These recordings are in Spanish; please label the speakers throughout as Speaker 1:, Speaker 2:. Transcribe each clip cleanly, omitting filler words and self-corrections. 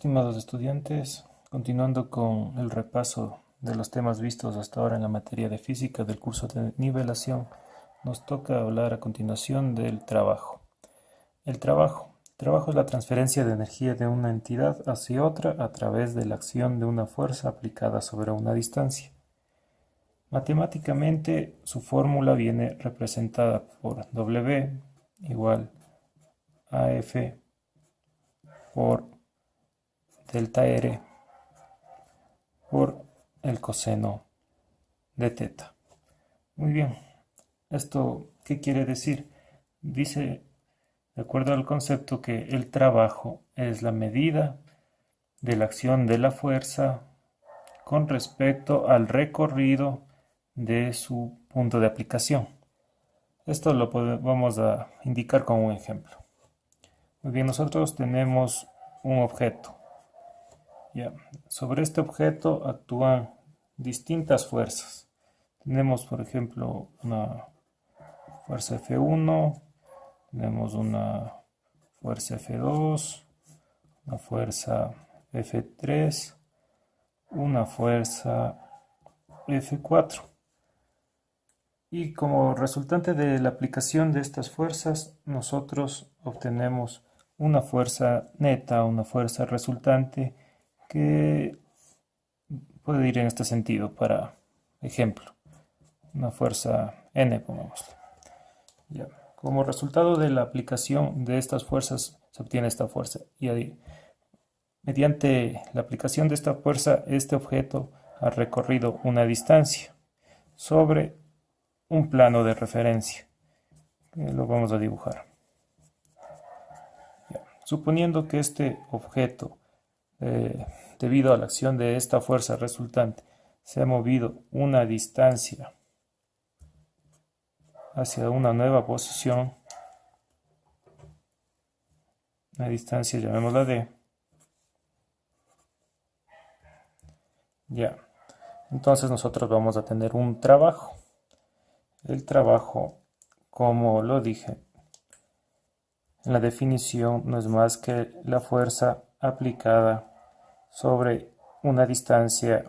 Speaker 1: Estimados estudiantes, continuando con el repaso de los temas vistos hasta ahora en la materia de física del curso de nivelación, nos toca hablar a continuación del trabajo. El trabajo. Trabajo es la transferencia de energía de una entidad hacia otra a través de la acción de una fuerza aplicada sobre una distancia. Matemáticamente, su fórmula viene representada por W igual a F por delta R por el coseno de teta. Muy bien, ¿esto qué quiere decir? Dice, de acuerdo al concepto, que el trabajo es la medida de la acción de la fuerza con respecto al recorrido de su punto de aplicación. Esto lo vamos a indicar con un ejemplo. Muy bien, nosotros tenemos un objeto. Ya. Sobre este objeto actúan distintas fuerzas. Tenemos, por ejemplo, una fuerza F1, tenemos una fuerza F2, una fuerza F3, una fuerza F4. Y como resultante de la aplicación de estas fuerzas, nosotros obtenemos una fuerza neta, una fuerza resultante que puede ir en este sentido. Para ejemplo, una fuerza N, pongámosle. Ya. Como resultado de la aplicación de estas fuerzas se obtiene esta fuerza. Y ahí, mediante la aplicación de esta fuerza, este objeto ha recorrido una distancia sobre un plano de referencia. Lo vamos a dibujar. Ya. Suponiendo que este objeto, debido a la acción de esta fuerza resultante, se ha movido una distancia hacia una nueva posición, una distancia, llamémosla D. Ya, entonces nosotros vamos a tener un trabajo. El trabajo, como lo dije en la definición, no es más que la fuerza aplicada sobre una distancia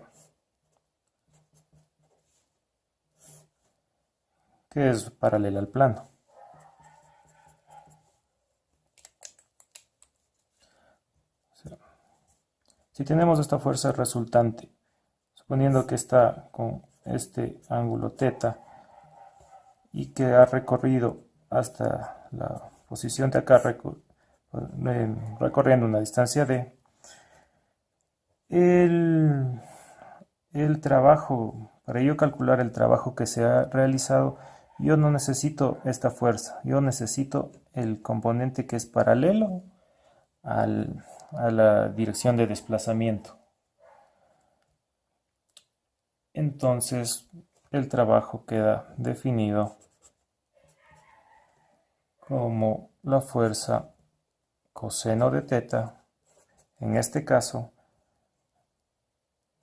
Speaker 1: que es paralela al plano. Si tenemos esta fuerza resultante, suponiendo que está con este ángulo θ y que ha recorrido hasta la posición de acá, recorriendo una distancia d, el trabajo, para yo calcular el trabajo que se ha realizado, yo no necesito esta fuerza, yo necesito el componente que es paralelo a la dirección de desplazamiento. Entonces el trabajo queda definido como la fuerza coseno de teta, en este caso,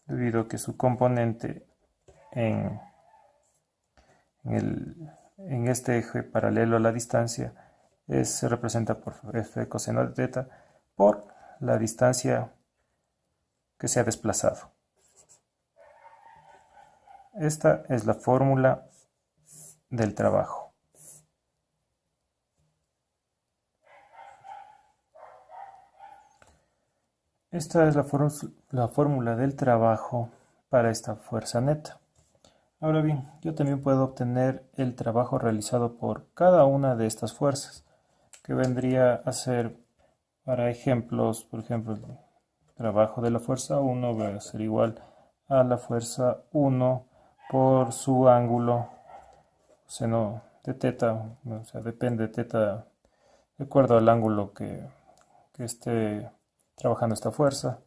Speaker 1: debido a que su componente en este eje paralelo a la distancia se representa por f coseno de teta por la distancia que se ha desplazado. Esta es la fórmula del trabajo. Esta es la fórmula del trabajo para esta fuerza neta. Ahora bien, yo también puedo obtener el trabajo realizado por cada una de estas fuerzas, que vendría a ser, para ejemplos, por ejemplo, el trabajo de la fuerza 1 va a ser igual a la fuerza 1 por su ángulo seno de teta, o sea, depende de teta de acuerdo al ángulo que esté trabajando esta fuerza,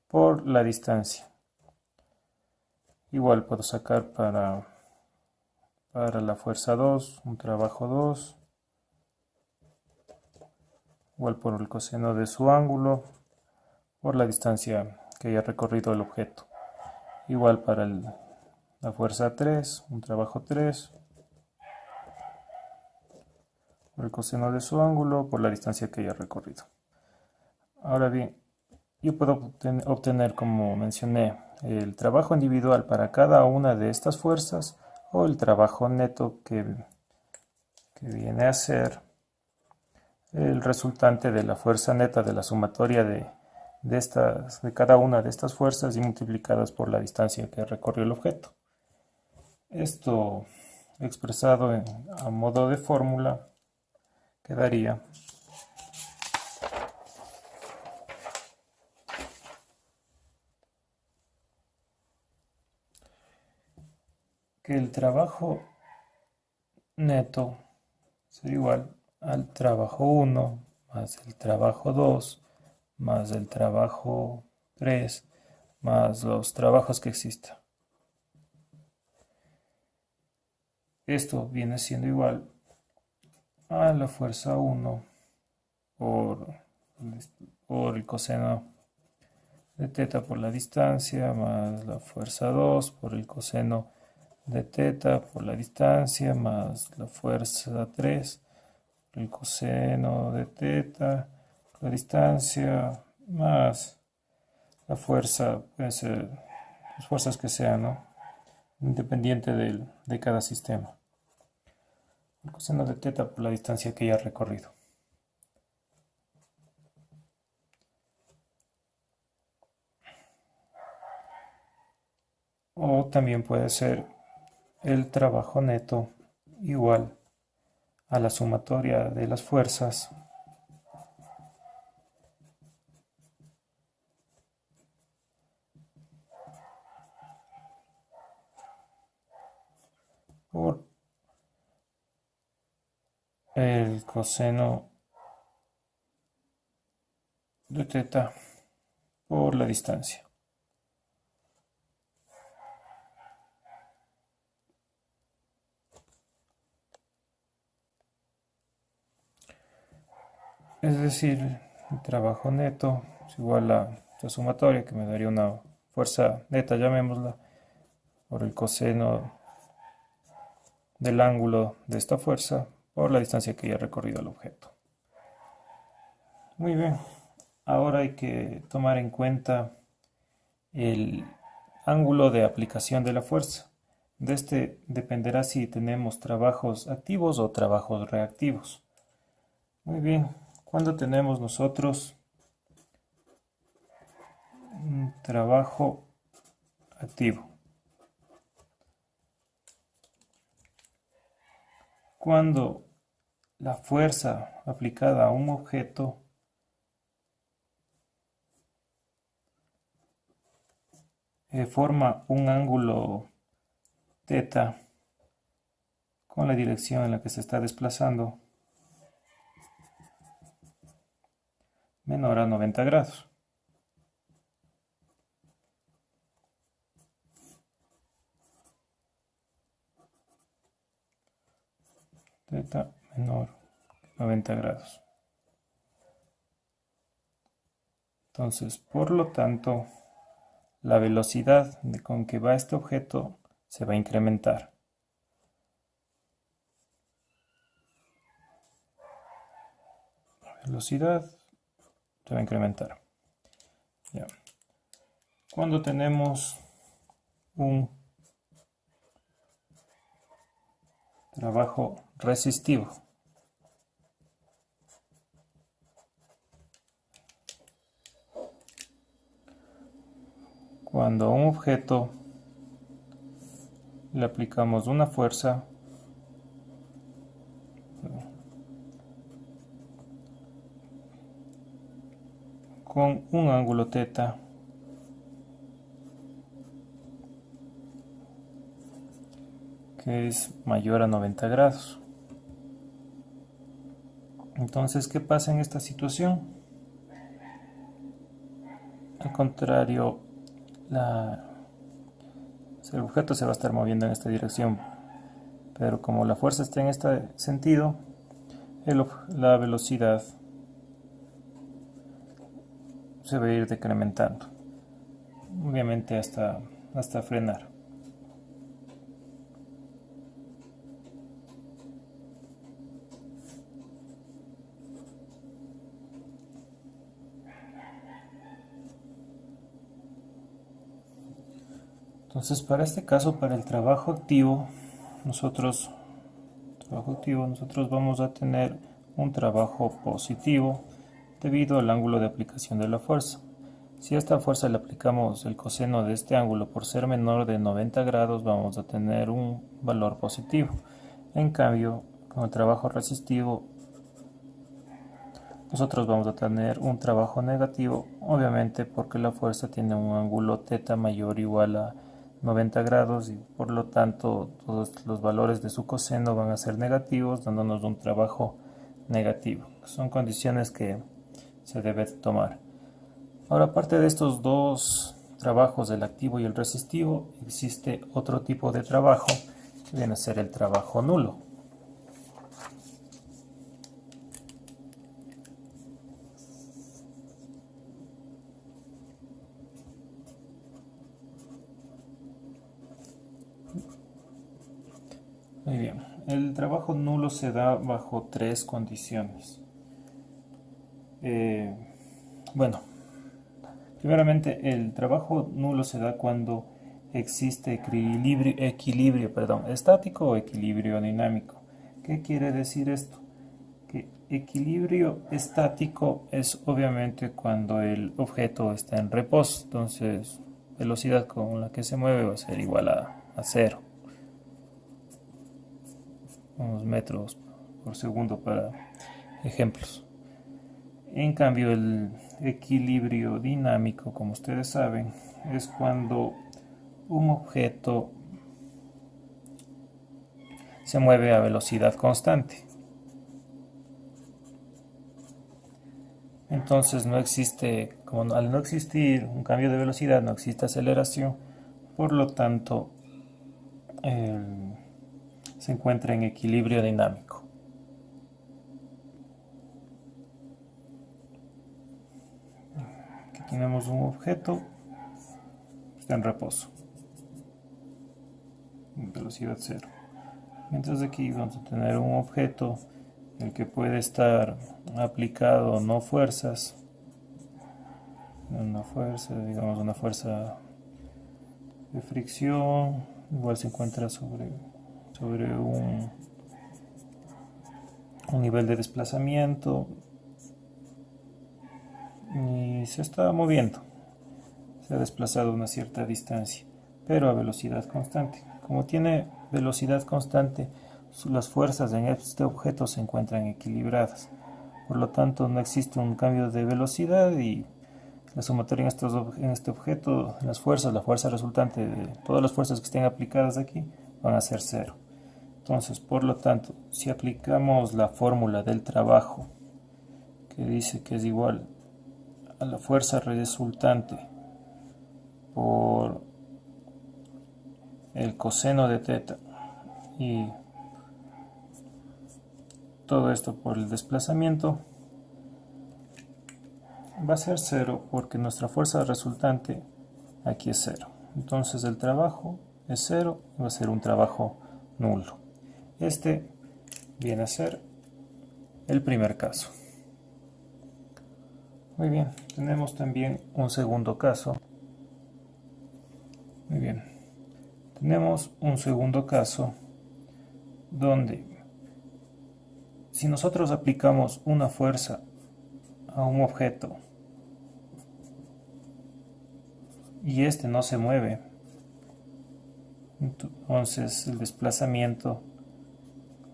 Speaker 1: por la distancia. Igual puedo sacar para la fuerza 2, un trabajo 2, igual por el coseno de su ángulo, por la distancia que haya recorrido el objeto. Igual para la fuerza 3, un trabajo 3, por el coseno de su ángulo, por la distancia que haya recorrido. Ahora bien, yo puedo obtener, como mencioné, el trabajo individual para cada una de estas fuerzas o el trabajo neto que viene a ser el resultante de la fuerza neta de la sumatoria de cada una de estas fuerzas y multiplicadas por la distancia que recorrió el objeto. Esto expresado a modo de fórmula quedaría que el trabajo neto sería igual al trabajo 1 más el trabajo 2 más el trabajo 3 más los trabajos que existan. Esto viene siendo igual a la fuerza 1 por, por el coseno de teta por la distancia más la fuerza 2 por el coseno de teta por la distancia más la fuerza 3 por el coseno de teta por la distancia más la fuerza, pueden ser las fuerzas que sean, ¿no? Independiente de cada sistema. El coseno de teta por la distancia que ya ha recorrido. O también puede ser el trabajo neto igual a la sumatoria de las fuerzas por el coseno de teta por la distancia. Es decir, el trabajo neto es igual a la sumatoria que me daría una fuerza neta, llamémosla, por el coseno del ángulo de esta fuerza por la distancia que ya ha recorrido el objeto. Muy bien, ahora hay que tomar en cuenta el ángulo de aplicación de la fuerza. De este dependerá si tenemos trabajos activos o trabajos reactivos. Muy bien, cuando tenemos nosotros un trabajo activo, cuando la fuerza aplicada a un objeto forma un ángulo teta con la dirección en la que se está desplazando menor a 90 grados. Teta menor a 90 grados. Entonces, por lo tanto, la velocidad con que va este objeto se va a incrementar. La velocidad se va a incrementar. Ya. Cuando tenemos un trabajo resistivo, cuando a un objeto le aplicamos una fuerza con un ángulo teta que es mayor a 90 grados. Entonces, ¿qué pasa en esta situación? Al contrario, el objeto se va a estar moviendo en esta dirección, pero como la fuerza está en este sentido, la velocidad se va a ir decrementando, obviamente hasta frenar. Entonces, para este caso, para el trabajo activo, nosotros vamos a tener un trabajo positivo debido al ángulo de aplicación de la fuerza. Si a esta fuerza le aplicamos el coseno de este ángulo por ser menor de 90 grados, vamos a tener un valor positivo. En cambio, con el trabajo resistivo, nosotros vamos a tener un trabajo negativo, obviamente porque la fuerza tiene un ángulo θ mayor o igual a 90 grados y por lo tanto todos los valores de su coseno van a ser negativos, dándonos un trabajo negativo. Son condiciones que se debe tomar. Ahora, aparte de estos dos trabajos, el activo y el resistivo, existe otro tipo de trabajo que viene a ser el trabajo nulo. Muy bien, el trabajo nulo se da bajo tres condiciones. Bueno, primeramente el trabajo nulo se da cuando existe equilibrio estático o equilibrio dinámico. ¿Qué quiere decir esto? Que equilibrio estático es obviamente cuando el objeto está en reposo, entonces velocidad con la que se mueve va a ser igual a cero. Unos metros por segundo para ejemplos. En cambio, el equilibrio dinámico, como ustedes saben, es cuando un objeto se mueve a velocidad constante. Entonces no existe, como al no existir un cambio de velocidad, no existe aceleración, por lo tanto se encuentra en equilibrio dinámico. Aquí tenemos un objeto, está en reposo, en velocidad cero. Mientras aquí vamos a tener un objeto en el que puede estar aplicado no fuerzas, digamos una fuerza de fricción, igual se encuentra sobre un nivel de desplazamiento y se está moviendo, se ha desplazado a una cierta distancia, pero a velocidad constante. Como tiene velocidad constante, las fuerzas en este objeto se encuentran equilibradas, por lo tanto no existe un cambio de velocidad y la sumatoria en este objeto, la fuerza resultante de todas las fuerzas que estén aplicadas aquí van a ser cero. Entonces, por lo tanto, si aplicamos la fórmula del trabajo, que dice que es igual a la fuerza resultante por el coseno de θ y todo esto por el desplazamiento, va a ser cero porque nuestra fuerza resultante aquí es cero. Entonces el trabajo es cero y va a ser un trabajo nulo. Este viene a ser el primer caso. Muy bien, tenemos también un segundo caso. Muy bien, tenemos un segundo caso donde si nosotros aplicamos una fuerza a un objeto y este no se mueve, entonces el desplazamiento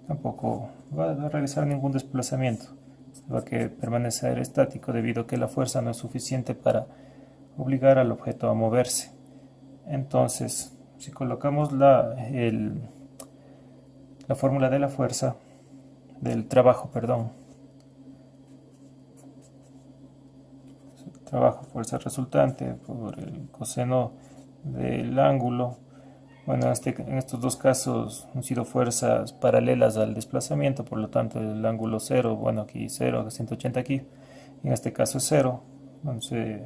Speaker 1: tampoco va a realizar ningún desplazamiento, va a permanecer estático debido a que la fuerza no es suficiente para obligar al objeto a moverse. Entonces, si colocamos la fórmula de la fuerza, del trabajo, fuerza resultante por el coseno del ángulo. Bueno, en estos dos casos han sido fuerzas paralelas al desplazamiento, por lo tanto el ángulo 0, bueno aquí 0, 180 aquí, en este caso es 0, entonces,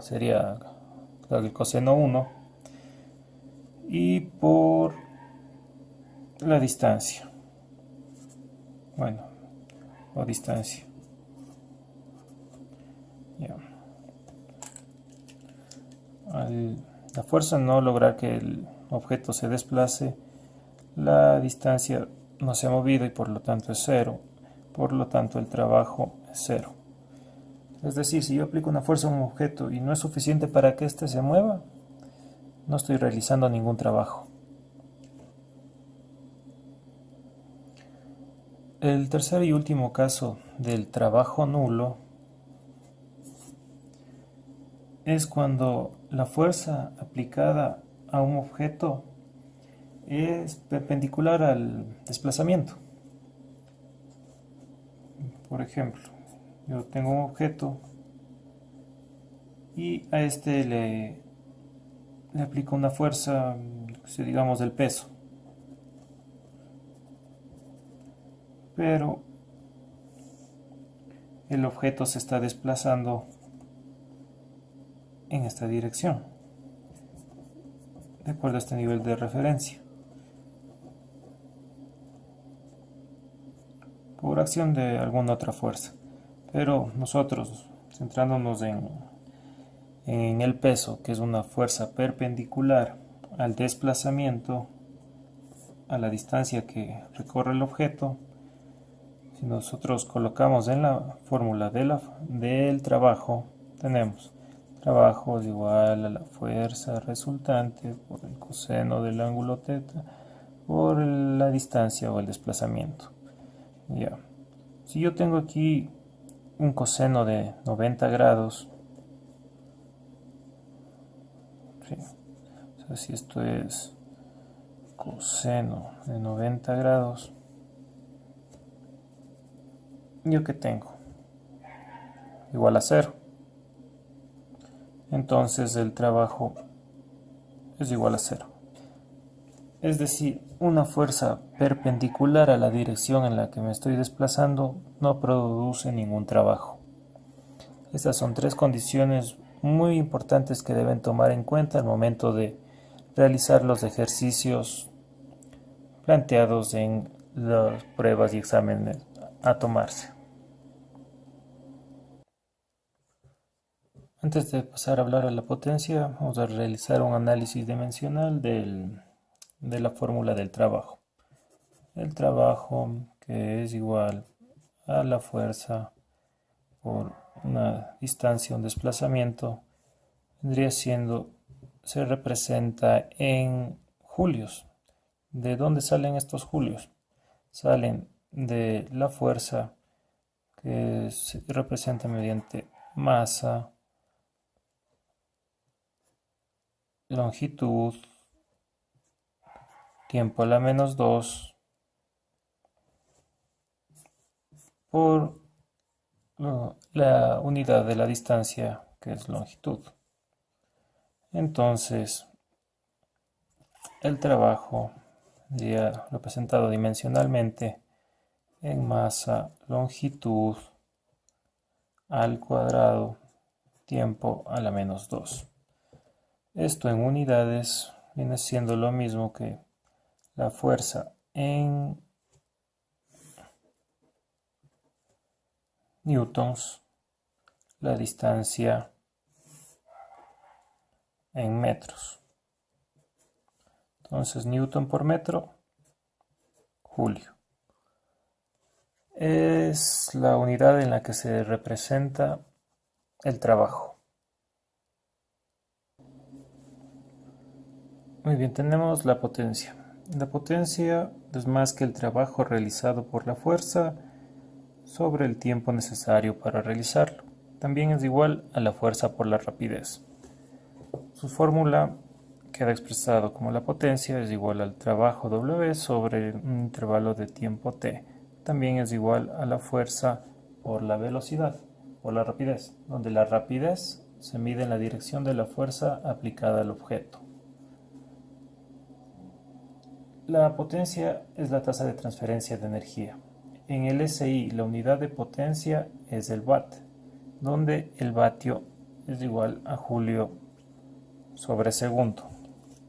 Speaker 1: sería el coseno 1, y por la distancia, o distancia. Ya. la fuerza no lograr que el objeto se desplace, la distancia no se ha movido y por lo tanto es cero. Por lo tanto el trabajo es cero. Es decir, si yo aplico una fuerza a un objeto y no es suficiente para que éste se mueva, no estoy realizando ningún trabajo. El tercer y último caso del trabajo nulo es cuando la fuerza aplicada a un objeto es perpendicular al desplazamiento. Por ejemplo, yo tengo un objeto y a este le aplico una fuerza, digamos, del peso. Pero el objeto se está desplazando en esta dirección, de acuerdo a este nivel de referencia, por acción de alguna otra fuerza. Pero nosotros, centrándonos en el peso, que es una fuerza perpendicular al desplazamiento, a la distancia que recorre el objeto, si nosotros colocamos en la fórmula del trabajo, tenemos trabajo es igual a la fuerza resultante por el coseno del ángulo θ por la distancia o el desplazamiento. Ya. Si yo tengo aquí un coseno de 90 grados, ¿sí? O sea, si esto es coseno de 90 grados, ¿yo qué tengo? Igual a 0. Entonces el trabajo es igual a 0. Es decir, una fuerza perpendicular a la dirección en la que me estoy desplazando no produce ningún trabajo. Estas son 3 condiciones muy importantes que deben tomar en cuenta al momento de realizar los ejercicios planteados en las pruebas y exámenes a tomarse. Antes de pasar a hablar a la potencia, vamos a realizar un análisis dimensional de la fórmula del trabajo. El trabajo, que es igual a la fuerza por una distancia, un desplazamiento, vendría siendo, se representa en julios. ¿De dónde salen estos julios? Salen de la fuerza que se representa mediante masa, longitud, tiempo a la menos 2 por la unidad de la distancia, que es longitud. Entonces, el trabajo sería representado dimensionalmente en masa, longitud al cuadrado, tiempo a la menos 2. Esto en unidades viene siendo lo mismo que la fuerza en newtons, la distancia en metros. Entonces, newton por metro, julio. Es la unidad en la que se representa el trabajo. Muy bien, tenemos la potencia. La potencia es más que el trabajo realizado por la fuerza sobre el tiempo necesario para realizarlo. También es igual a la fuerza por la rapidez. Su fórmula queda expresado como la potencia es igual al trabajo W sobre un intervalo de tiempo T. También es igual a la fuerza por la velocidad, por la rapidez, donde la rapidez se mide en la dirección de la fuerza aplicada al objeto. La potencia es la tasa de transferencia de energía. En el SI, la unidad de potencia es el watt, donde el vatio es igual a julio sobre segundo,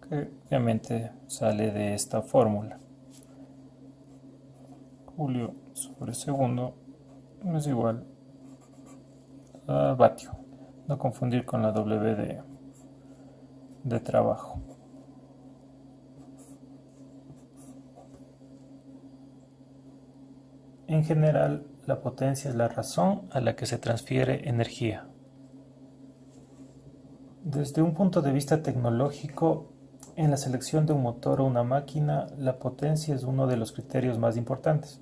Speaker 1: que obviamente sale de esta fórmula. Julio sobre segundo es igual a vatio. No confundir con la W de trabajo. En general, la potencia es la razón a la que se transfiere energía. Desde un punto de vista tecnológico, en la selección de un motor o una máquina, la potencia es uno de los criterios más importantes,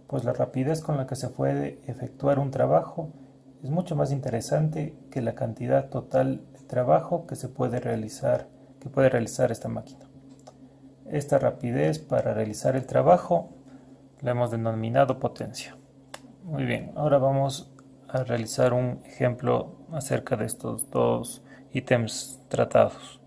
Speaker 1: pues la rapidez con la que se puede efectuar un trabajo es mucho más interesante que la cantidad total de trabajo que puede realizar esta máquina. Esta rapidez para realizar el trabajo la hemos denominado potencia. Muy bien, ahora vamos a realizar un ejemplo acerca de estos dos ítems tratados.